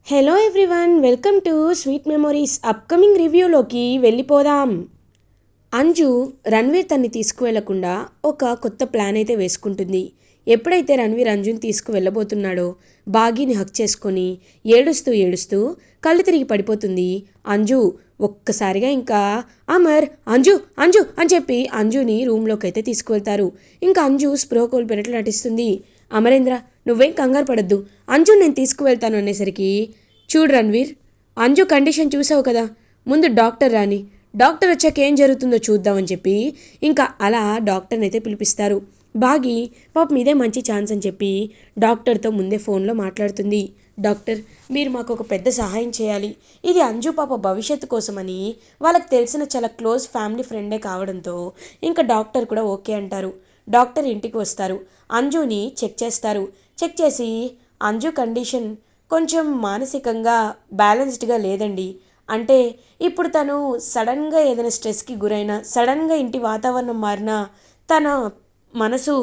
Hello everyone, welcome to sweet memories. Upcoming రివ్యూలోకి వెళ్ళిపోదాం. అంజు రణ్వీర్ తన్ని తీసుకువెళ్లకుండా ఒక కొత్త ప్లాన్ అయితే వేసుకుంటుంది. ఎప్పుడైతే రణ్వీర్ అంజుని తీసుకువెళ్ళబోతున్నాడో బాగీని హక్ చేసుకొని ఏడుస్తూ ఏడుస్తూ కళ్ళు తిరిగి పడిపోతుంది అంజు. ఒక్కసారిగా ఇంకా అమర్ అంజు అంజు అని చెప్పి అంజుని రూమ్లోకి అయితే తీసుకువెళ్తారు. ఇంకా అంజు స్పృహ కోల్పోయినట్లు నటిస్తుంది. అమరేంద్ర, నువ్వేం కంగారు పడద్దు, అంజు నేను తీసుకువెళ్తాను అనేసరికి, చూడు రణ్వీర్, అంజు కండిషన్ చూసావు కదా, ముందు డాక్టర్ రాని, డాక్టర్ వచ్చాక ఏం జరుగుతుందో చూద్దామని చెప్పి ఇంకా అలా డాక్టర్ని అయితే పిలిపిస్తారు. బాగి పాపం ఇదే మంచి ఛాన్స్ అని చెప్పి డాక్టర్తో ముందే ఫోన్లో మాట్లాడుతుంది. డాక్టర్, మీరు మాకు ఒక పెద్ద సహాయం చేయాలి. ఇది అంజు పాప భవిష్యత్తు కోసమని వాళ్ళకి తెలిసిన చాలా క్లోజ్ ఫ్యామిలీ ఫ్రెండే కావడంతో ఇంకా డాక్టర్ కూడా ఓకే అంటారు. డాక్టర్ ఇంటికి వస్తారు. అంజుని చెక్ చేస్తారు. చెక్ చేసి అంజు కండిషన్ కొంచెం మానసికంగా బ్యాలెన్స్డ్గా లేదండి. అంటే ఇప్పుడు తను సడన్గా ఏదైనా స్ట్రెస్కి గురైనా, సడన్గా ఇంటి వాతావరణం మారినా తన మనసు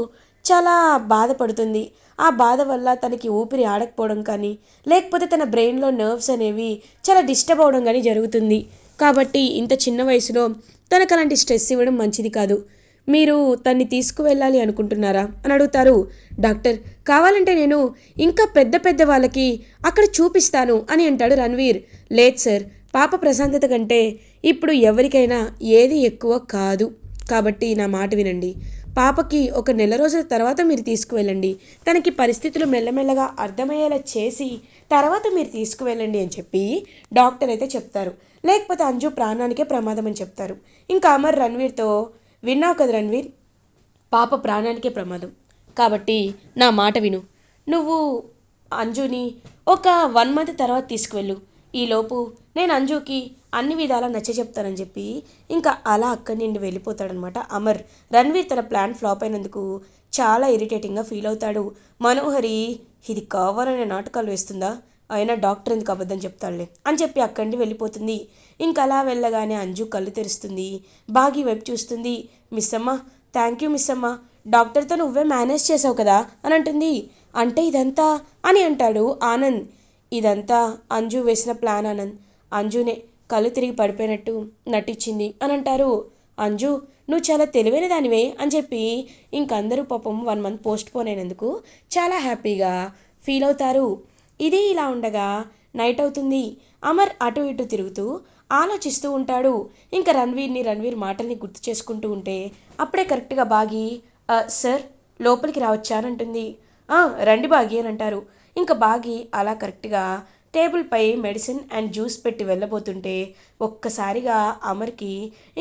చాలా బాధపడుతుంది. ఆ బాధ వల్ల తనకి ఊపిరి ఆడకపోవడం కానీ, లేకపోతే తన బ్రెయిన్లో నర్వ్స్ అనేవి చాలా డిస్టర్బ్ అవ్వడం కానీ జరుగుతుంది. కాబట్టి ఇంత చిన్న వయసులో తనకు అలాంటి స్ట్రెస్ ఇవ్వడం మంచిది కాదు. మీరు తన్ని తీసుకువెళ్ళాలి అనుకుంటున్నారా అని అడుగుతారు. డాక్టర్, కావాలంటే నేను ఇంకా పెద్ద పెద్ద వాళ్ళకి అక్కడ చూపిస్తాను అని అంటాడు రణ్వీర్. లేదు సార్, పాప ప్రశాంతత కంటే ఇప్పుడు ఎవరికైనా ఏది ఎక్కువ కాదు. కాబట్టి నా మాట వినండి. పాపకి ఒక నెల రోజుల తర్వాత మీరు తీసుకువెళ్ళండి. తనకి పరిస్థితులు మెల్లమెల్లగా అర్థమయ్యేలా చేసి తర్వాత మీరు తీసుకువెళ్ళండి అని చెప్పి డాక్టర్ అయితే చెప్తారు. లేకపోతే అంజు ప్రాణానికే ప్రమాదం అని చెప్తారు. ఇంకా అమర్ రణ్వీర్తో, విన్నావు కదా రణ్వీర్, పాప ప్రాణానికే ప్రమాదం, కాబట్టి నా మాట విను. నువ్వు అంజుని ఒక 1 మంత్ తర్వాత తీసుకువెళ్ళు. ఈలోపు నేను అంజుకి అన్ని విధాలా నచ్చ చెప్తానని చెప్పి ఇంకా అలా అక్కడి నుండి వెళ్ళిపోతాడనమాట అమర్. రణ్వీర్ తన ప్లాన్ ఫ్లాప్ అయినందుకు చాలా ఇరిటేటింగ్గా ఫీల్ అవుతాడు. మనోహరి ఇది కావాలనే నాటకాలు వేస్తుందా, అయినా డాక్టర్ ఎందుకు అబద్ధం చెప్తాడులే అని చెప్పి అక్కడి నుండి వెళ్ళిపోతుంది. ఇంకా అలా వెళ్ళగానే అంజు కళ్ళు తెరుస్తుంది. బాగి వైపు చూస్తుంది. మిస్ అమ్మ, థ్యాంక్ యూ మిస్ అమ్మ, డాక్టర్తో నువ్వే మేనేజ్ చేసావు కదా అని అంటుంది. అంటే ఇదంతా అని అంటాడు ఆనంద్. ఇదంతా అంజు వేసిన ప్లాన్ ఆనంద్. అంజునే కళ్ళు తిరిగి పడిపోయినట్టు నటించింది అని అంటారు. అంజు, నువ్వు చాలా తెలివైన దానివే అని చెప్పి ఇంకందరూ పాపం 1 మంత్ పోస్ట్ పోన్ అయినందుకు చాలా హ్యాపీగా ఫీల్ అవుతారు. ఇది ఇలా ఉండగా నైట్ అవుతుంది. అమర్ అటు ఇటు తిరుగుతూ ఆలోచిస్తూ ఉంటాడు. ఇంకా రణ్వీర్ మాటల్ని గుర్తు చేసుకుంటూ ఉంటే అప్పుడే కరెక్ట్గా బాగి, సార్ లోపలికి రావచ్చా అని అంటుంది. రండి బాగి అని అంటారు. ఇంకా బాగి అలా కరెక్ట్గా టేబుల్పై మెడిసిన్ అండ్ జ్యూస్ పెట్టి వెళ్ళబోతుంటే ఒక్కసారిగా అమర్కి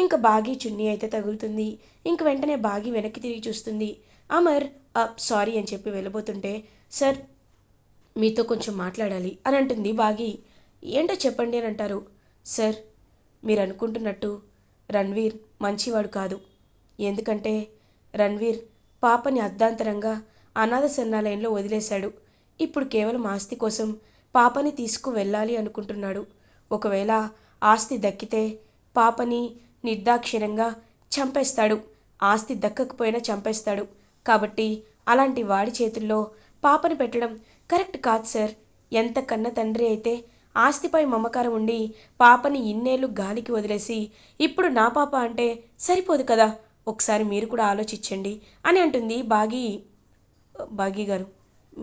ఇంకా బాగి చున్నీ అయితే తగులుతుంది. ఇంక వెంటనే బాగి వెనక్కి తిరిగి చూస్తుంది. అమర్ సారీ అని చెప్పి వెళ్ళబోతుంటే, సార్ మీతో కొంచెం మాట్లాడాలి అని అంటుంది బాగి. ఏంటో చెప్పండి అని అంటారు. సార్, మీరు అనుకుంటున్నట్టు రణ్వీర్ మంచివాడు కాదు. ఎందుకంటే రణ్వీర్ పాపని అర్ధాంతరంగా అనాథ శరణాలయంలో వదిలేశాడు. ఇప్పుడు కేవలం ఆస్తి కోసం పాపని తీసుకువెళ్ళాలి అనుకుంటున్నాడు. ఒకవేళ ఆస్తి దక్కితే పాపని నిర్దాక్షిణ్యంగా చంపేస్తాడు. ఆస్తి దక్కకపోయినా చంపేస్తాడు. కాబట్టి అలాంటి వాడి చేతుల్లో పాపని పెట్టడం కరెక్ట్ కాదు సార్. ఎంత కన్న తండ్రి అయితే ఆస్తిపై మమకారం ఉండి పాపని ఇన్నేళ్ళు గాలికి వదిలేసి ఇప్పుడు నా పాప అంటే సరిపోదు కదా, ఒకసారి మీరు కూడా ఆలోచించండి అని అంటుంది బాగి. బాగి గారు,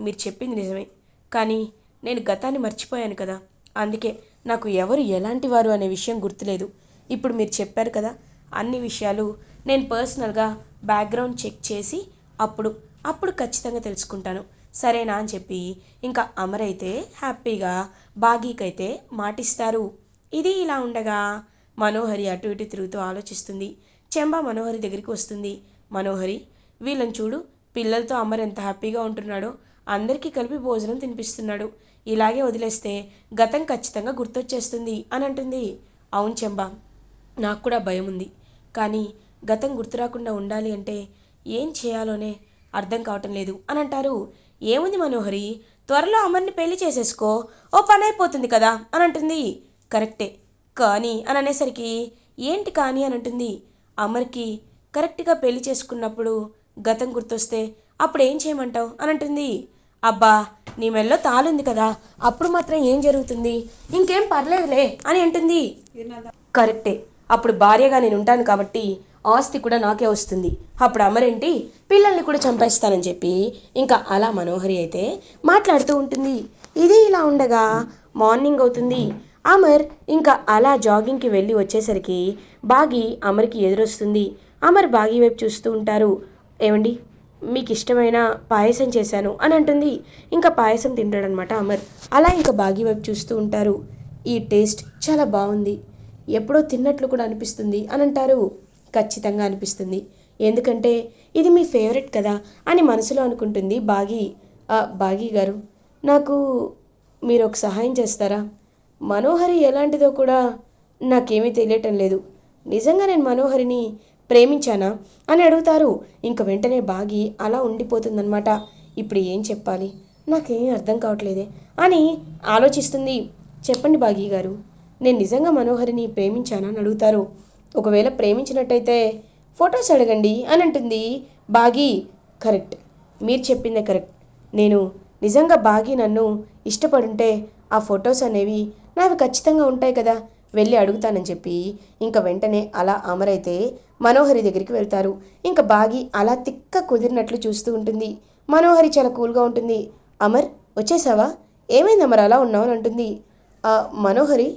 మీరు చెప్పింది నిజమే, కానీ నేను గతాన్ని మర్చిపోయాను కదా, అందుకే నాకు ఎవరు ఎలాంటి వారు అనే విషయం గుర్తులేదు. ఇప్పుడు మీరు చెప్పారు కదా, అన్ని విషయాలు నేను పర్సనల్గా బ్యాక్గ్రౌండ్ చెక్ చేసి అప్పుడు అప్పుడు ఖచ్చితంగా తెలుసుకుంటాను, సరేనా అని చెప్పి ఇంకా అమర్ అయితే హ్యాపీగా బాగీకైతే మాటిస్తారు. ఇది ఇలా ఉండగా మనోహరి అటు ఇటు తిరుగుతూ ఆలోచిస్తుంది. చెంబా మనోహరి దగ్గరికి వస్తుంది. మనోహరి, వీళ్ళని చూడు, పిల్లలతో అమర్ ఎంత హ్యాపీగా ఉంటున్నాడో, అందరికీ కలిపి భోజనం తినిపిస్తున్నాడు. ఇలాగే వదిలేస్తే గతం ఖచ్చితంగా గుర్తొచ్చేస్తుంది అని అంటుంది. అవును చెంబా, నాకు కూడా భయం ఉంది. కానీ గతం గుర్తు రాకుండా ఉండాలి అంటే ఏం చేయాలోనే అర్థం కావటం లేదు అని అంటారు. ఏముంది మనోహరి, త్వరలో అమర్ని పెళ్లి చేసేసుకో, ఓ పని అయిపోతుంది కదా అని అంటుంది. కరెక్టే, కానీ అని అనేసరికి, ఏంటి కానీ అని అంటుంది. అమర్కి కరెక్ట్గా పెళ్లి చేసుకున్నప్పుడు గతం గుర్తొస్తే అప్పుడు ఏం చేయమంటావు అని అంటుంది. అబ్బా, నీ మెల్లో తాళుంది కదా, అప్పుడు మాత్రం ఏం జరుగుతుంది, ఇంకేం పర్లేదులే అని అంటుంది. కరెక్టే, అప్పుడు భార్యగా నేను ఉంటాను కాబట్టి ఆస్తి కూడా నాకే వస్తుంది. అప్పుడు అమరేంటి, పిల్లల్ని కూడా చంపేస్తానని చెప్పి ఇంకా అలా మనోహరి అయితే మాట్లాడుతూ ఉంటుంది. ఇది ఇలా ఉండగా మార్నింగ్ అవుతుంది. అమర్ ఇంకా అలా జాగింగ్కి వెళ్ళి వచ్చేసరికి బాగి అమర్కి ఎదురొస్తుంది. అమర్ బాగి వైపు చూస్తూ ఉంటారు. ఏమండి, మీకు ఇష్టమైన పాయసం చేశాను అని అంటుంది. ఇంకా పాయసం తింటాడనమాట అమర్. అలా ఇంకా బాగి వైపు చూస్తూ ఉంటారు. ఈ టేస్ట్ చాలా బాగుంది, ఎప్పుడో తిన్నట్లు కూడా అనిపిస్తుంది అని అంటారు. ఖచ్చితంగా అనిపిస్తుంది, ఎందుకంటే ఇది మీ ఫేవరెట్ కదా అని మనసులో అనుకుంటుంది బాగి. బాగి గారు, నాకు మీరు ఒక సహాయం చేస్తారా? మనోహరి ఎలాంటిదో కూడా నాకేమీ తెలియటం లేదు. నిజంగా నేను మనోహరిని ప్రేమించానా అని అడుగుతారు. ఇంక వెంటనే బాగి అలా ఉండిపోతుందన్నమాట. ఇప్పుడు ఏం చెప్పాలి, నాకేం అర్థం కావట్లేదే అని ఆలోచిస్తుంది. చెప్పండి బాగి గారు, నేను నిజంగా మనోహరిని ప్రేమించానా అని అడుగుతారు. ఒకవేళ ప్రేమించినట్టయితే ఫొటోస్ అడగండి అని అంటుంది బాగి. కరెక్ట్, మీరు చెప్పిందే కరెక్ట్. నేను నిజంగా బాగి నన్ను ఇష్టపడుంటే ఆ ఫొటోస్ అనేవి నావి ఖచ్చితంగా ఉంటాయి కదా, వెళ్ళి అడుగుతానని చెప్పి ఇంకా వెంటనే అలా అమరైతే మనోహరి దగ్గరికి వెళ్తారు. ఇంకా బాగి అలా తిక్క కుదిరినట్లు చూస్తూ ఉంటుంది. మనోహరి చాలా కూల్గా ఉంటుంది. అమర్, వచ్చేసావా? ఏమైంది అమర్ అలా ఉన్నావు అని అంటుంది. మనోహరి,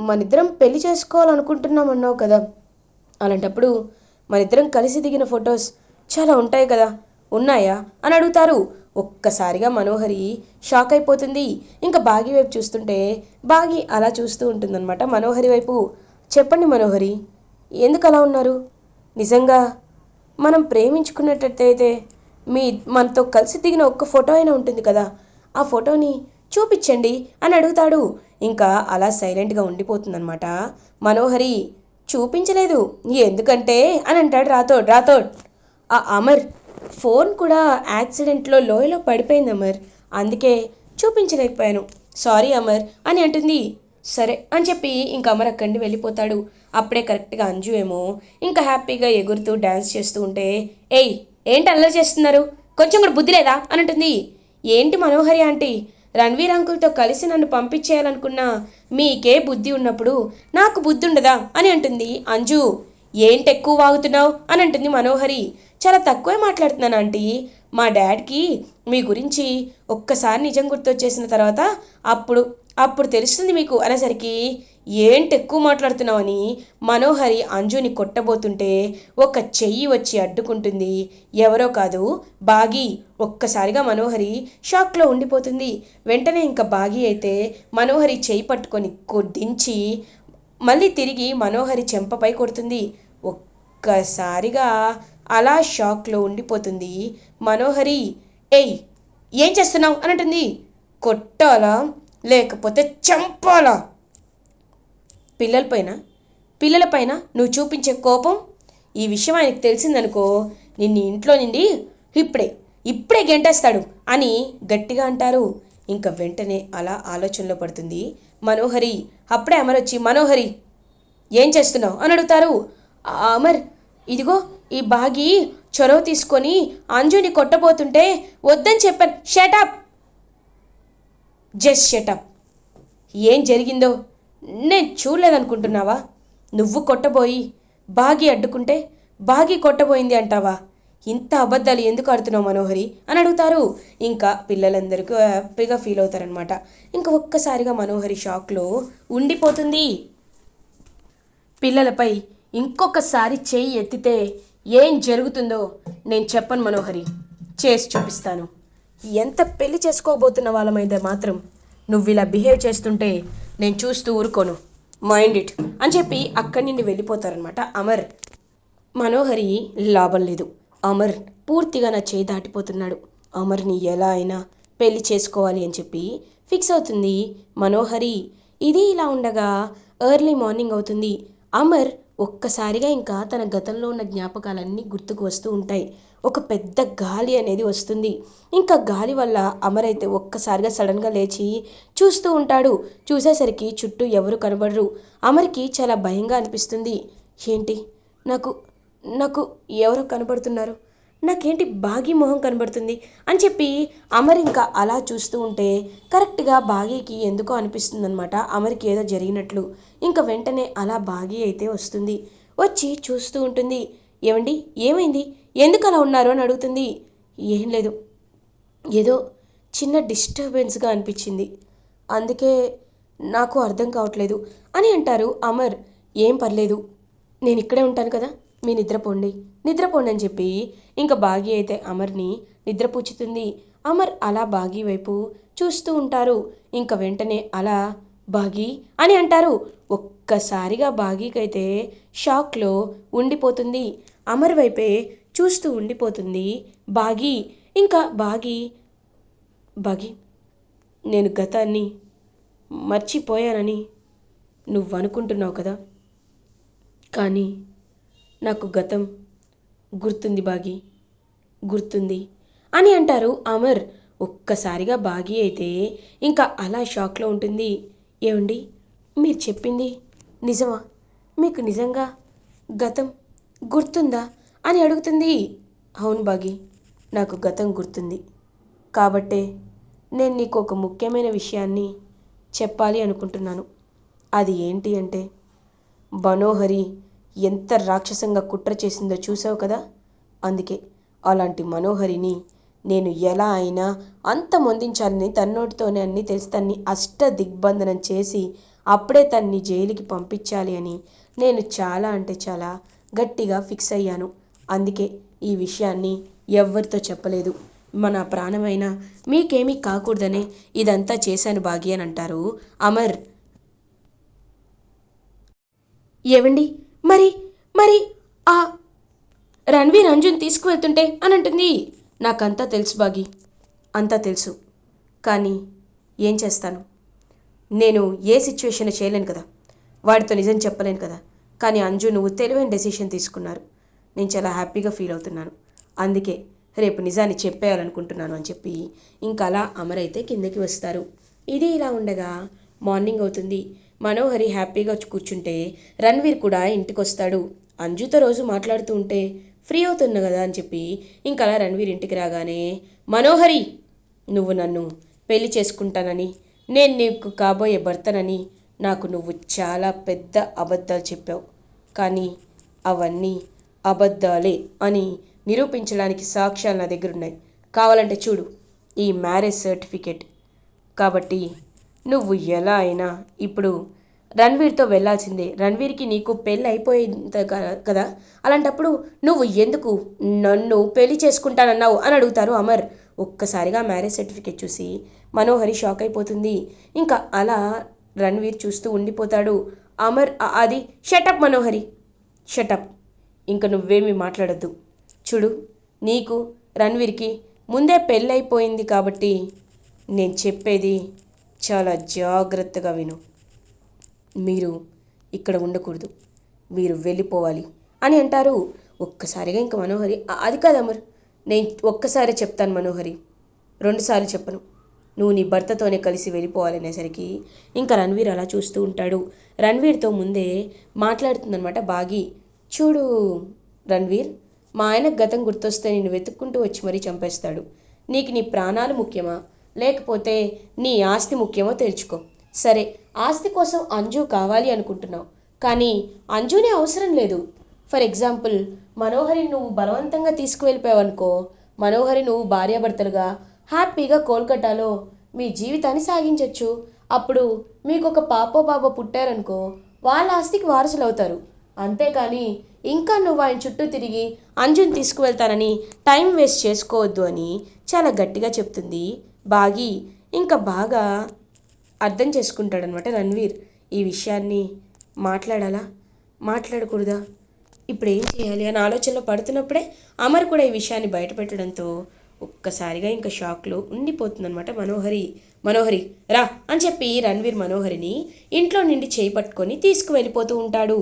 మనిద్దరం పెళ్లి చేసుకోవాలనుకుంటున్నామన్నావు కదా, అలాంటప్పుడు మనిద్దరం కలిసి దిగిన ఫొటోస్ చాలా ఉంటాయి కదా, ఉన్నాయా అని అడుగుతారు. ఒక్కసారిగా మనోహరి షాక్ అయిపోతుంది. ఇంకా బాగి వైపు చూస్తుంటే బాగి అలా చూస్తూ ఉంటుందన్నమాట మనోహరి వైపు. చెప్పండి మనోహరి, ఎందుకు అలా ఉన్నారు? నిజంగా మనం ప్రేమించుకున్నట్టయితే మనతో కలిసి దిగిన ఒక్క ఫోటో అయినా ఉంటుంది కదా, ఆ ఫోటోని చూపించండి అని అడుగుతాడు. ఇంకా అలా సైలెంట్గా ఉండిపోతుందన్నమాట మనోహరి. చూపించలేదు ఎందుకంటే అని అంటాడు రాథోడ్. రాథోడ్, ఆ అమర్ ఫోన్ కూడా యాక్సిడెంట్లో లోయలో పడిపోయింది అమర్, అందుకే చూపించలేకపోయాను, సారీ అమర్ అని అంటుంది. సరే అని చెప్పి ఇంకా అమర్ అక్కడి నుండి వెళ్ళిపోతాడు. అప్పుడే కరెక్ట్గా అంజు ఏమో ఇంకా హ్యాపీగా ఎగురుతూ డ్యాన్స్ చేస్తూ ఉంటే, ఏయ్ ఏంటి అల్లరి చేస్తున్నారు, కొంచెం కూడా బుద్ధి లేదా అని అంటుంది. ఏంటి మనోహరి ఆంటీ, రణ్వీర్ అంకుల్తో కలిసి నన్ను పంపించేయాలనుకున్నా, మీకే బుద్ధి ఉన్నప్పుడు నాకు బుద్ధి ఉండదా అని అంటుంది అంజు. ఏంటి ఎక్కువ వాగుతున్నావు అని అంటుంది మనోహరి. చాలా తక్కువే మాట్లాడుతున్నాను ఆంటీ, మా డాడ్కి మీ గురించి ఒక్కసారి నిజం గుర్తొచ్చేసిన తర్వాత అప్పుడు అప్పుడు తెలుస్తుంది మీకు అనేసరికి, ఏంటి ఎక్కువ మాట్లాడుతున్నావని మనోహరి అంజుని కొట్టబోతుంటే ఒక చెయ్యి వచ్చి అడ్డుకుంటుంది. ఎవరో కాదు, బాగి. ఒక్కసారిగా మనోహరి షాక్లో ఉండిపోతుంది. వెంటనే ఇంకా బాగి అయితే మనోహరి చెయ్యి పట్టుకొని దించి మళ్ళీ తిరిగి మనోహరి చెంపపై కొడుతుంది. ఒక్కసారిగా అలా షాక్లో ఉండిపోతుంది మనోహరి. ఏయ్ ఏం చేస్తున్నావు అని అంటుంది. కొట్టాలా లేకపోతే చంపాలా? పిల్లలపైన నువ్వు చూపించే కోపం ఈ విషయం ఆయనకు తెలిసిందనుకో, నిన్ను ఇంట్లో నుండి ఇప్పుడే ఇప్పుడే గెంటేస్తాడు అని గట్టిగా అంటారు. ఇంకా వెంటనే అలా ఆలోచనలో పడుతుంది మనోహరి. అప్పుడే అమర్ వచ్చి, మనోహరి ఏం చేస్తున్నావు అని అడుగుతారు. అమర్, ఇదిగో ఈ బాగి చొరవ తీసుకొని అంజుని కొట్టబోతుంటే వద్దని చెప్పాను. Shut up, just shut up. ఏం జరిగిందో నేను చూడలేదనుకుంటున్నావా? నువ్వు కొట్టబోయి బాగి అడ్డుకుంటే బాగి కొట్టబోయింది అంటావా? ఇంత అబద్ధాలు ఎందుకు ఆడుతున్నావు మనోహరి అని అడుగుతారు. ఇంకా పిల్లలందరికీ హ్యాపీగా ఫీల్ అవుతారనమాట. ఇంకా ఒక్కసారిగా మనోహరి షాక్లో ఉండిపోతుంది. పిల్లలపై ఇంకొకసారి చేయి ఎత్తితే ఏం జరుగుతుందో నేను చెప్పను మనోహరి, చేసి చూపిస్తాను. ఎంత పెళ్లి చేసుకోబోతున్న వాళ్ళమైతే మాత్రం నువ్వు ఇలా బిహేవ్ చేస్తుంటే నేను చూస్తూ ఊరుకోను, మైండ్ ఇట్ అని చెప్పి అక్కడి నుండి వెళ్ళిపోతారనమాట అమర్. మనోహరి లాభం లేదు, అమర్ పూర్తిగా నా చేయి దాటిపోతున్నాడు, అమర్ని ఎలా అయినా పెళ్లి చేసుకోవాలి అని చెప్పి ఫిక్స్ అవుతుంది మనోహరి. ఇది ఇలా ఉండగా ఎర్లీ మార్నింగ్ అవుతుంది. అమర్ ఒక్కసారిగా ఇంకా తన గతంలో ఉన్న జ్ఞాపకాలన్నీ గుర్తుకు వస్తూ ఉంటాయి. ఒక పెద్ద గాలి అనేది వస్తుంది. ఇంకా గాలి వల్ల అమర్ అయితే ఒక్కసారిగా సడన్గా లేచి చూస్తూ ఉంటాడు. చూసేసరికి చుట్టూ ఎవరు కనబడరు. అమర్కి చాలా భయంగా అనిపిస్తుంది. ఏంటి, నాకు నాకు ఎవరో కనబడుతున్నారు, నాకేంటి బాగీ మొహం కనబడుతుంది అని చెప్పి అమర్ ఇంకా అలా చూస్తూ ఉంటే కరెక్ట్గా బాగీకి ఎందుకో అనిపిస్తుందనమాట, అమర్కి ఏదో జరిగినట్లు. ఇంకా వెంటనే అలా బాగీ అయితే వస్తుంది. వచ్చి చూస్తూ ఉంటుంది. ఏమండి, ఏమైంది, ఎందుకు అలా ఉన్నారు అని అడుగుతుంది. ఏం లేదు, ఏదో చిన్న డిస్టర్బెన్స్గా అనిపించింది, అందుకే నాకు అర్థం కావట్లేదు అని అంటారు అమర్. ఏం పర్లేదు, నేను ఇక్కడే ఉంటాను కదా, మీ నిద్రపోండి నిద్రపోండి అని చెప్పి ఇంకా బాగీ అయితే అమర్ని నిద్రపుచ్చుతుంది. అమర్ అలా బాగీ వైపు చూస్తూ ఉంటారు. ఇంకా వెంటనే అలా బాగీ అని అంటారు. ఒక్కసారిగా బాగీకైతే షాక్లో ఉండిపోతుంది. అమర్ వైపే చూస్తూ ఉండిపోతుంది బాగీ. ఇంకా బాగీ, బాగీ, నేను గతాన్ని మర్చిపోయానని నువ్వు అనుకుంటున్నావు కదా, కానీ నాకు గతం గుర్తుంది బాగీ, గుర్తుంది అని అంటారు అమర్. ఒక్కసారిగా బాగీ అయితే ఇంకా అలా షాక్లో ఉంటుంది. ఏమండి, మీరు చెప్పింది నిజమా, మీకు నిజంగా గతం గుర్తుందా అని అడుగుతుంది. అవును బాగీ, నాకు గతం గుర్తుంది, కాబట్టే నేను నీకు ఒక ముఖ్యమైన విషయాన్ని చెప్పాలి అనుకుంటున్నాను. అది ఏంటి అంటే, మనోహరి ఎంత రాక్షసంగా కుట్ర చేసిందో చూసావు కదా, అందుకే అలాంటి మనోహరిని నేను ఎలా అయినా అంతమొందించాలని తన్నోటితోనే అన్నీ తెలిసి తన్ని అష్ట దిగ్బంధనం చేసి అప్పుడే తన్ని జైలుకి పంపించాలి అని నేను చాలా అంటే చాలా గట్టిగా ఫిక్స్ అయ్యాను. అందుకే ఈ విషయాన్ని ఎవ్వరితో చెప్పలేదు. మన ప్రాణమైన మీకేమీ కాకూడదనే ఇదంతా చేశాను బాగి అని అంటారు అమర్. ఏవండి, మరి మరి ఆ రణ్వీర్ అంజున్ తీసుకువెళ్తుంటే అని అంటుంది. నాకంతా తెలుసు బాగి, అంతా తెలుసు, కానీ ఏం చేస్తాను, నేను ఏ సిచ్యువేషన్ చేయలేను కదా, వాడితో నిజం చెప్పలేను కదా. కానీ అంజు, నువ్వు తెలివైన డెసిషన్ తీసుకున్నారు, నేను చాలా హ్యాపీగా ఫీల్ అవుతున్నాను, అందుకే రేపు నిజాన్ని చెప్పేయాలనుకుంటున్నాను అని చెప్పి ఇంకా అలా అమర్ అయితే కిందకి వస్తారు. ఇది ఇలా ఉండగా మార్నింగ్ అవుతుంది. మనోహరి హ్యాపీగా కూర్చుంటే రణ్వీర్ కూడా ఇంటికి వస్తాడు. అంజుతో రోజు మాట్లాడుతూ ఉంటే ఫ్రీ అవుతున్నా కదా అని చెప్పి ఇంకా అలా రణ్వీర్ ఇంటికి రాగానే, మనోహరి, నువ్వు నన్ను పెళ్లి చేసుకుంటానని, నేను నీకు కాబోయే భర్తనని నాకు నువ్వు చాలా పెద్ద అబద్ధాలు చెప్పావు, కానీ అవన్నీ అబద్ధాలే అని నిరూపించడానికి సాక్ష్యాలు నా దగ్గర ఉన్నాయి, కావాలంటే చూడు ఈ మ్యారేజ్ సర్టిఫికేట్. కాబట్టి నువ్వు ఎలా అయినా ఇప్పుడు రణ్వీర్తో వెళ్ళాల్సిందే, రణ్వీర్కి నీకు పెళ్ళి అయిపోయింది కదా, అలాంటప్పుడు నువ్వు ఎందుకు నన్ను పెళ్లి చేసుకుంటానన్నావు అని అడుగుతారు అమర్. ఒక్కసారిగా మ్యారేజ్ సర్టిఫికేట్ చూసి మనోహరి షాక్ అయిపోతుంది. ఇంకా అలా రణ్వీర్ చూస్తూ ఉండిపోతాడు. అమర్ అది షటప్ మనోహరి, షటప్, ఇంకా నువ్వేమీ మాట్లాడద్దు. చూడు, నీకు రణ్వీర్కి ముందే పెళ్ళైపోయింది కాబట్టి నేను చెప్పేది చాలా జాగ్రత్తగా విను. మీరు ఇక్కడ ఉండకూడదు, మీరు వెళ్ళిపోవాలి అని అంటారు. ఒక్కసారిగా ఇంకా మనోహరి, అది కాదు అమర్, నేను ఒక్కసారి చెప్తాను మనోహరి, రెండుసార్లు చెప్పను, నువ్వు నీ భర్తతోనే కలిసి వెళ్ళిపోవాలనేసరికి ఇంకా రణ్వీర్ అలా చూస్తూ ఉంటాడు. రణ్వీర్తో ముందే మాట్లాడుతుందనమాట బాగి. చూడు రణ్వీర్, మా ఆయనకు గతం గుర్తొస్తే నిన్ను వెతుక్కుంటూ వచ్చి మరీ చంపేస్తాడు. నీకు నీ ప్రాణాలు ముఖ్యమా, లేకపోతే నీ ఆస్తి ముఖ్యమో తెలుసుకో. సరే, ఆస్తి కోసం అంజు కావాలి అనుకుంటున్నావు, కానీ అంజునే అవసరం లేదు. ఫర్ ఎగ్జాంపుల్, మనోహరి నువ్వు బలవంతంగా తీసుకువెళ్ళిపోయావనుకో, మనోహరి నువ్వు భార్యాభర్తలుగా హ్యాపీగా కోల్కతాలో మీ జీవితాన్ని సాగించవచ్చు. అప్పుడు మీకు ఒక పాపో బాబో పుట్టారనుకో, వాళ్ళ ఆస్తికి వారసులు అవుతారు. అంతేకాని ఇంకా నువ్వు ఆయన చుట్టూ తిరిగి అంజుని తీసుకువెళ్తానని టైం వేస్ట్ చేసుకోవద్దు అని చాలా గట్టిగా చెప్తుంది బాగి. ఇంకా బాగా అర్థం చేసుకుంటాడనమాట రణ్వీర్. ఈ విషయాన్ని మాట్లాడాలా, మాట్లాడకూడదా, ఇప్పుడు ఏం చేయాలి అని ఆలోచనలో పడుతున్నప్పుడే అమర్ కూడా ఈ విషయాన్ని బయటపెట్టడంతో ఒక్కసారిగా ఇంకా షాక్లో ఉండిపోతుందనమాట మనోహరి. మనోహరి రా అని చెప్పి రణ్వీర్ మనోహరిని ఇంట్లో నుండి చేయి పట్టుకొని తీసుకువెళ్ళిపోతూ ఉంటాడు.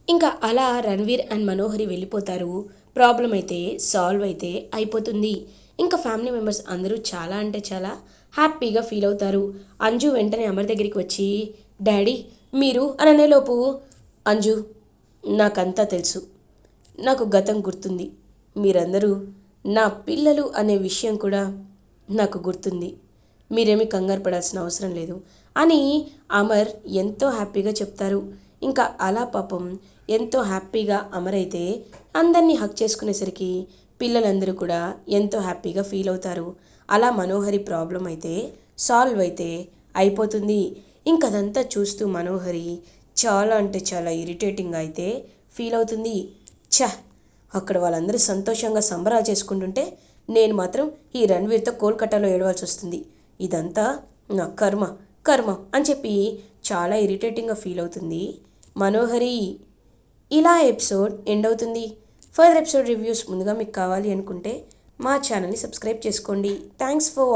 ఇంకా అలా రణ్వీర్ అండ్ మనోహరి వెళ్ళిపోతారు. ప్రాబ్లం అయితే సాల్వ్ అయితే అయిపోతుంది. ఇంకా ఫ్యామిలీ మెంబర్స్ అందరూ చాలా అంటే చాలా హ్యాపీగా ఫీల్ అవుతారు. అంజు వెంటనే అమర్ దగ్గరికి వచ్చి, డాడీ మీరు అని అనేలోపు, అంజు నాకంతా తెలుసు, నాకు గతం గుర్తుంది, మీరందరూ నా పిల్లలు అనే విషయం కూడా నాకు గుర్తుంది, మీరేమీ కంగారు పడాల్సిన అవసరం లేదు అని అమర్ ఎంతో హ్యాపీగా చెప్తారు. ఇంకా అలా పాపం ఎంతో హ్యాపీగా అమర్ అయితే అందరినీ హక్ చేసుకునేసరికి పిల్లలందరూ కూడా ఎంతో హ్యాపీగా ఫీల్ అవుతారు. అలా మనోహరి ప్రాబ్లం అయితే సాల్వ్ అయితే అయిపోతుంది. ఇంకదంతా చూస్తూ మనోహరి చాలా అంటే చాలా ఇరిటేటింగ్ అయితే ఫీల్ అవుతుంది. ఛ, అక్కడ వాళ్ళందరూ సంతోషంగా సంబరాలు చేసుకుంటుంటే నేను మాత్రం ఈ రణ్వీర్తో కోల్కతాలో ఏడవాల్సి వస్తుంది. ఇదంతా నా కర్మ కర్మ అని చెప్పి చాలా ఇరిటేటింగ్గా ఫీల్ అవుతుంది మనోహరి. ఇలా ఎపిసోడ్ ఎండ్ అవుతుంది. ఫర్దర్ ఎపిసోడ్ రివ్యూస్ ముందుగా మీకు కావాలి అనుకుంటే మా ఛానల్ని సబ్స్క్రైబ్ చేసుకోండి. Thanks for